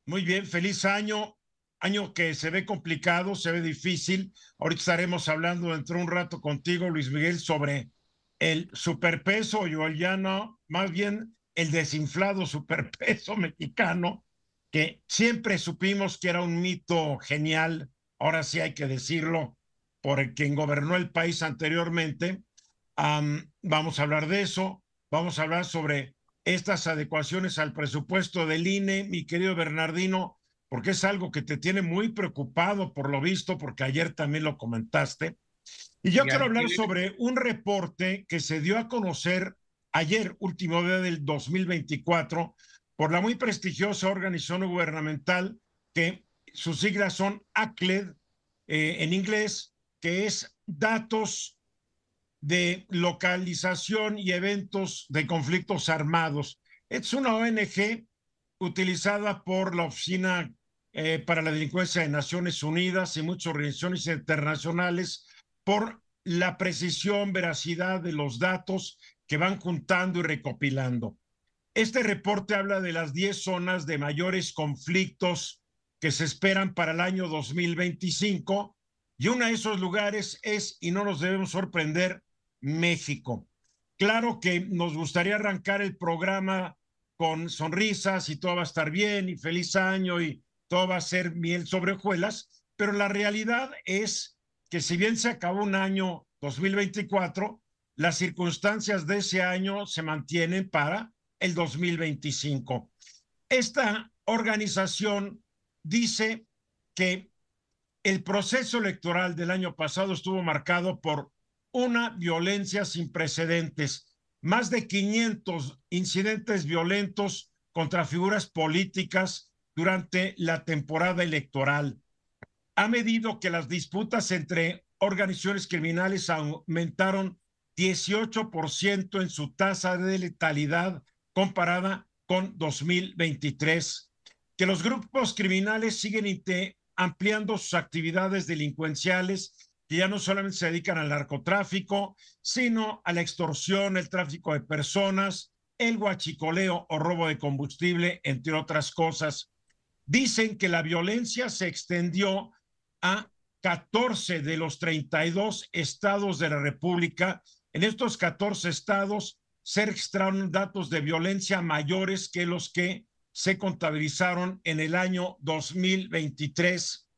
Muy bien, feliz año. Año que se ve complicado, se ve difícil. Ahorita estaremos hablando dentro de un rato contigo, Luis Miguel, sobre el superpeso o ya no, más bien el desinflado superpeso mexicano, que siempre supimos que era un mito genial. Ahora sí hay que decirlo, por quien gobernó el país anteriormente. Vamos a hablar de eso. Vamos a hablar sobre estas adecuaciones al presupuesto del INE, mi querido Bernardino, porque es algo que te tiene muy preocupado por lo visto, porque ayer también lo comentaste. Y yo Y quiero hablar antier, sobre un reporte que se dio a conocer ayer, último día del 2024, por la muy prestigiosa organización gubernamental que sus siglas son ACLED en inglés, que es Datos de Localización y Eventos de Conflictos Armados. Es una ONG utilizada por la Oficina para la Delincuencia de Naciones Unidas y muchas organizaciones internacionales por la precisión, veracidad de los datos que van juntando y recopilando. Este reporte habla de las 10 zonas de mayores conflictos que se esperan para el año 2025 y uno de esos lugares es, y no nos debemos sorprender, México. Claro que nos gustaría arrancar el programa con sonrisas y todo va a estar bien y feliz año y todo va a ser miel sobre hojuelas, pero la realidad es que si bien se acabó un año 2024, las circunstancias de ese año se mantienen para el 2025. Esta organización dice que el proceso electoral del año pasado estuvo marcado por una violencia sin precedentes, más de 500 incidentes violentos contra figuras políticas durante la temporada electoral. Ha medido que las disputas entre organizaciones criminales aumentaron 18% en su tasa de letalidad comparada con 2023, que los grupos criminales siguen ampliando sus actividades delincuenciales, que ya no solamente se dedican al narcotráfico, sino a la extorsión, el tráfico de personas, el huachicoleo o robo de combustible, entre otras cosas. Dicen que la violencia se extendió a 14 de los 32 estados de la República. En estos 14 estados se registraron datos de violencia mayores que los que se contabilizaron en el año 2023.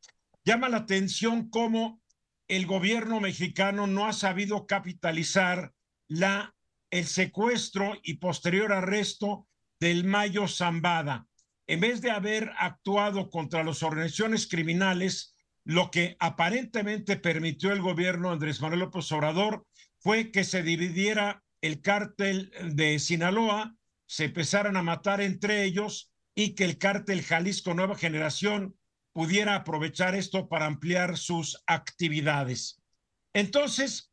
Llama la atención cómo el gobierno mexicano no ha sabido capitalizar el secuestro y posterior arresto del Mayo Zambada. En vez de haber actuado contra las organizaciones criminales, lo que aparentemente permitió el gobierno de Andrés Manuel López Obrador fue que se dividiera el cártel de Sinaloa, se empezaran a matar entre ellos y que el cártel Jalisco Nueva Generación pudiera aprovechar esto para ampliar sus actividades. Entonces,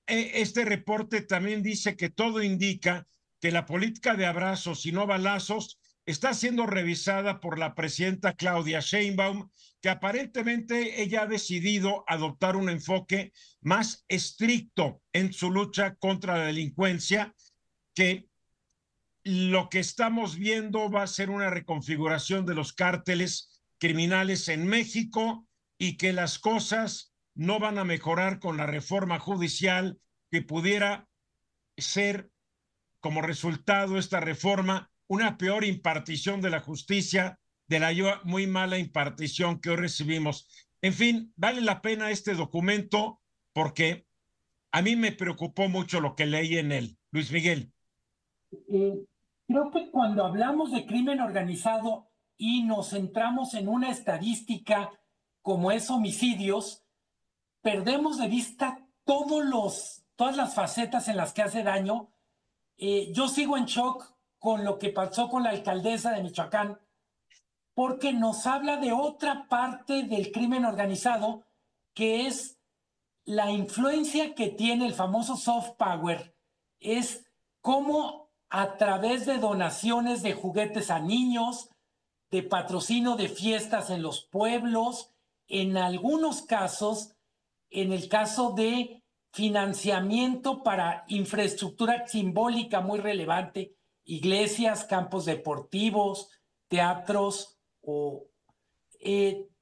este reporte también dice que todo indica que la política de abrazos y no balazos está siendo revisada por la presidenta Claudia Sheinbaum, que aparentemente ella ha decidido adoptar un enfoque más estricto en su lucha contra la delincuencia, que lo que estamos viendo va a ser una reconfiguración de los cárteles criminales en México y que las cosas no van a mejorar con la reforma judicial que pudiera ser como resultado de esta reforma una peor impartición de la justicia de la muy mala impartición que hoy recibimos. En fin, vale la pena este documento porque a mí me preocupó mucho lo que leí en él. Luis Miguel. eh, creo que cuando hablamos de crimen organizado y nos centramos en una estadística como es homicidios, perdemos de vista todas las facetas en las que hace daño. Yo sigo en shock con lo que pasó con la alcaldesa de Michoacán, porque nos habla de otra parte del crimen organizado, que es la influencia que tiene el famoso soft power, es cómo a través de donaciones de juguetes a niños, de patrocinio de fiestas en los pueblos, en algunos casos, en el caso de financiamiento para infraestructura simbólica muy relevante, iglesias, campos deportivos, teatros.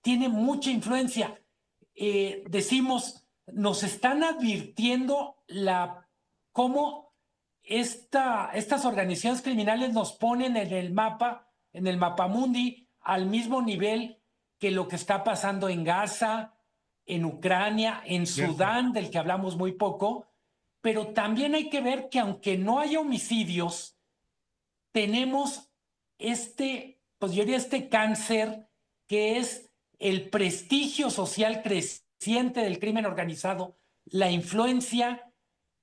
tiene mucha influencia. Decimos, nos están advirtiendo cómo estas organizaciones criminales nos ponen en el mapamundi, al mismo nivel que lo que está pasando en Gaza, en Ucrania, en ¿cierto? Sudán, del que hablamos muy poco, pero también hay que ver que aunque no haya homicidios, tenemos pues yo diría este cáncer que es el prestigio social creciente del crimen organizado, la influencia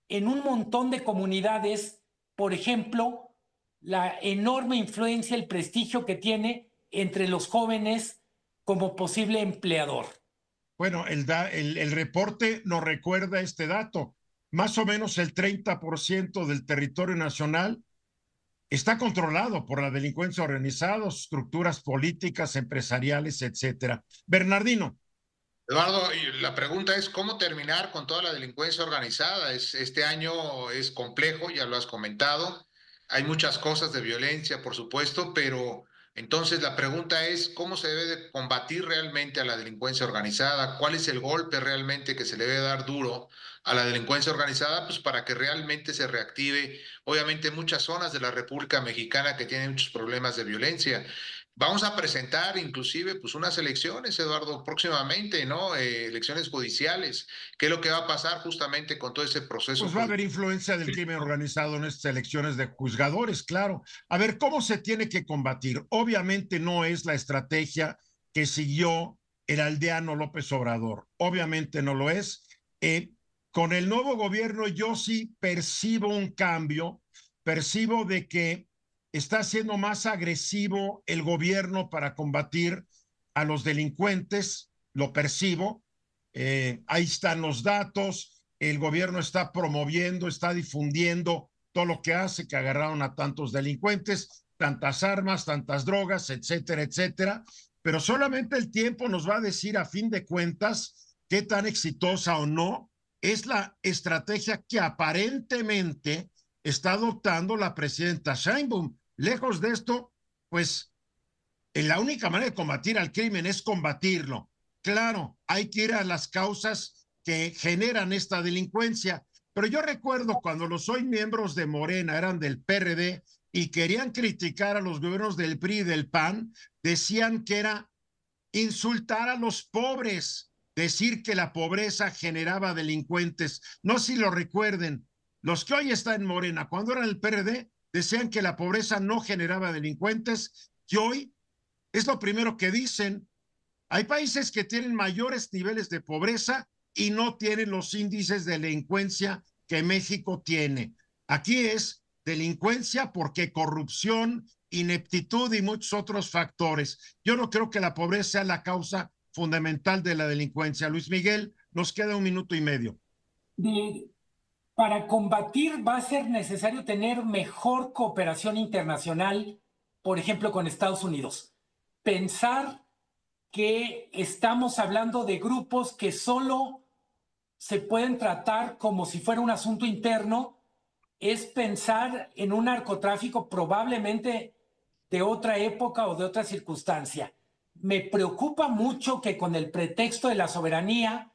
en un montón de comunidades, por ejemplo, la enorme influencia, el prestigio que tiene entre los jóvenes como posible empleador. Bueno, el reporte nos recuerda este dato. Más o menos el 30% del territorio nacional está controlado por la delincuencia organizada, estructuras políticas, empresariales, etcétera. Bernardino. Eduardo, y la pregunta es cómo terminar con toda la delincuencia organizada. Este año es complejo, ya lo has comentado. Hay muchas cosas de violencia, por supuesto, pero entonces la pregunta es cómo se debe de combatir realmente a la delincuencia organizada, cuál es el golpe realmente que se le debe dar duro a la delincuencia organizada, pues para que realmente se reactive. Obviamente muchas zonas de la República Mexicana que tienen muchos problemas de violencia. Vamos a presentar inclusive pues unas elecciones, Eduardo, próximamente, ¿no? Elecciones judiciales. ¿Qué es lo que va a pasar justamente con todo ese proceso Pues va a judicial? haber influencia del crimen organizado en estas elecciones de juzgadores, claro. A ver, ¿cómo se tiene que combatir? Obviamente no es la estrategia que siguió el aldeano López Obrador. Obviamente no lo es. Con el nuevo gobierno yo sí percibo un cambio, percibo de que está siendo más agresivo el gobierno para combatir a los delincuentes, lo percibo. Ahí están los datos, el gobierno está promoviendo, está difundiendo todo lo que hace, que agarraron a tantos delincuentes, tantas armas, tantas drogas, etcétera, etcétera. Pero solamente el tiempo nos va a decir a fin de cuentas qué tan exitosa o no es la estrategia que aparentemente está adoptando la presidenta Sheinbaum. Lejos de esto, pues la única manera de combatir al crimen es combatirlo. Claro, hay que ir a las causas que generan esta delincuencia, pero yo recuerdo cuando los hoy miembros de Morena eran del PRD y querían criticar a los gobiernos del PRI y del PAN, decían que era insultar a los pobres, decir que la pobreza generaba delincuentes. No sé si lo recuerden, los que hoy están en Morena, cuando eran el PRD, decían que la pobreza no generaba delincuentes, y hoy es lo primero que dicen. Hay países que tienen mayores niveles de pobreza y no tienen los índices de delincuencia que México tiene. Aquí es delincuencia porque corrupción, ineptitud y muchos otros factores. Yo no creo que la pobreza sea la causa fundamental de la delincuencia. Luis Miguel, nos queda 1 minuto y medio. Para combatir va a ser necesario tener mejor cooperación internacional, por ejemplo, con Estados Unidos. Pensar que estamos hablando de grupos que solo se pueden tratar como si fuera un asunto interno, es pensar en un narcotráfico probablemente de otra época o de otra circunstancia. Me preocupa mucho que con el pretexto de la soberanía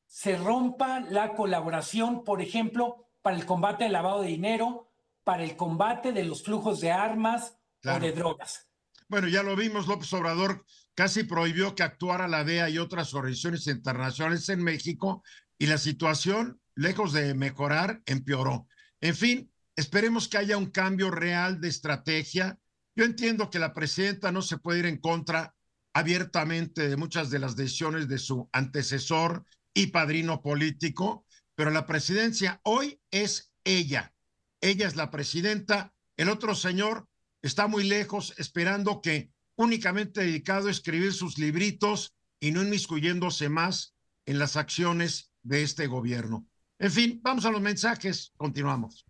se rompa la colaboración, por ejemplo, para el combate al lavado de dinero, para el combate de los flujos de armas o de Claro. drogas. Bueno, ya lo vimos, López Obrador casi prohibió que actuara la DEA y otras organizaciones internacionales en México y la situación, lejos de mejorar, empeoró. En fin, esperemos que haya un cambio real de estrategia. Yo entiendo que la presidenta no se puede ir en contra abiertamente de muchas de las decisiones de su antecesor y padrino político, pero la presidencia hoy es ella. Ella es la presidenta. El otro señor está muy lejos, esperando que únicamente dedicado a escribir sus libritos y no inmiscuyéndose más en las acciones de este gobierno. En fin, vamos a los mensajes, continuamos.